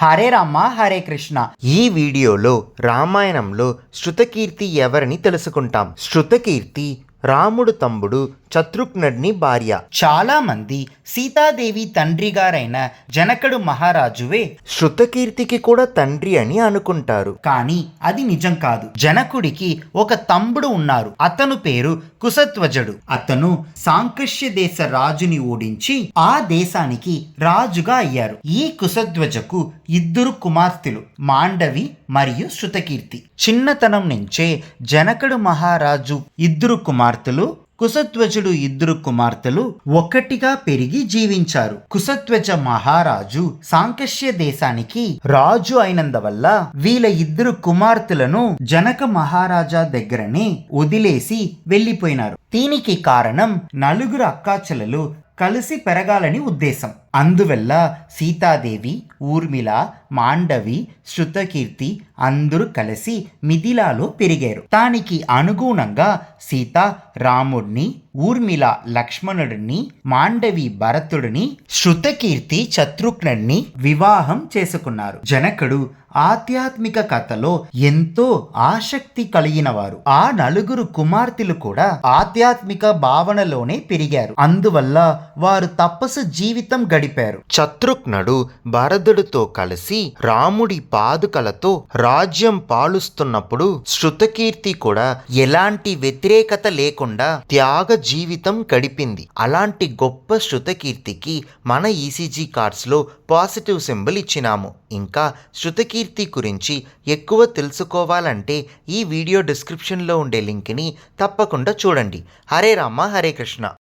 హరే రామ హరే కృష్ణ. ఈ వీడియోలో రామాయణంలో శృతకీర్తి ఎవరని తెలుసుకుంటాం. శృతకీర్తి రాముడు తమ్ముడు శత్రుఘ్నుడి భార్య. చాలా మంది సీతాదేవి తండ్రి గారైన జనకుడు మహారాజువే శృతకీర్తికి కూడా తండ్రి అని అనుకుంటారు. కానీ అది నిజం కాదు. జనకుడికి ఒక తమ్ముడు ఉన్నారు. అతను పేరు కుశధ్వజుడు. అతను సాంకష్య దేశ రాజుని ఓడించి ఆ దేశానికి రాజుగా అయ్యారు. ఈ కుశధ్వజకు ఇద్దరు కుమార్తెలు, మాండవి మరియు శృతకీర్తి. చిన్నతనం నుంచే జనకుడు మహారాజు ఇద్దరు కుమార్తెలు, కుశధ్వజుడు ఇద్దరు కుమార్తెలు ఒక్కటిగా పెరిగి జీవించారు. కుశధ్వజ మహారాజు సాంకష్య దేశానికి రాజు అయినందువల్ల వీళ్ళ ఇద్దరు కుమార్తెలను జనక మహారాజా దగ్గరనే వదిలేసి వెళ్ళిపోయినారు. దీనికి కారణం నలుగురు అక్కాచెల్లెలు కలిసి పెరగాలని ఉద్దేశం. అందువల్ల సీతాదేవి, ఊర్మిళ, మాండవి, శృతకీర్తి అందరూ కలిసి మిథిలాలో పెరిగారు. దానికి అనుగుణంగా సీత రాముడిని, ఊర్మిళ లక్ష్మణుడిని, మాండవి భరతుడిని, శృతకీర్తి శత్రుఘ్నుడిని వివాహం చేసుకున్నారు. జనకుడు ఆధ్యాత్మిక కథలో ఎంతో ఆసక్తి కలిగిన వారు. ఆ నలుగురు కుమార్తెలు కూడా ఆధ్యాత్మిక భావనలోనే పెరిగారు. అందువల్ల వారు తపస్సు జీవితం గడిపారు. శత్రుఘ్నుడు భరతుడితో కలిసి రాముడి పాదుకలతో రాజ్యం పాలుస్తున్నప్పుడు శృతకీర్తి కూడా ఎలాంటి వ్యతిరేకత లేకుండా త్యాగ జీవితం గడిపింది. అలాంటి గొప్ప శృతకీర్తికి మన ఈసీజీ కార్డ్స్లో పాజిటివ్ సింబల్ ఇచ్చినాము. ఇంకా శృతకీర్తి గురించి ఎక్కువ తెలుసుకోవాలంటే ఈ వీడియో డిస్క్రిప్షన్లో ఉండే లింక్ని తప్పకుండా చూడండి. హరే రామ హరే కృష్ణ.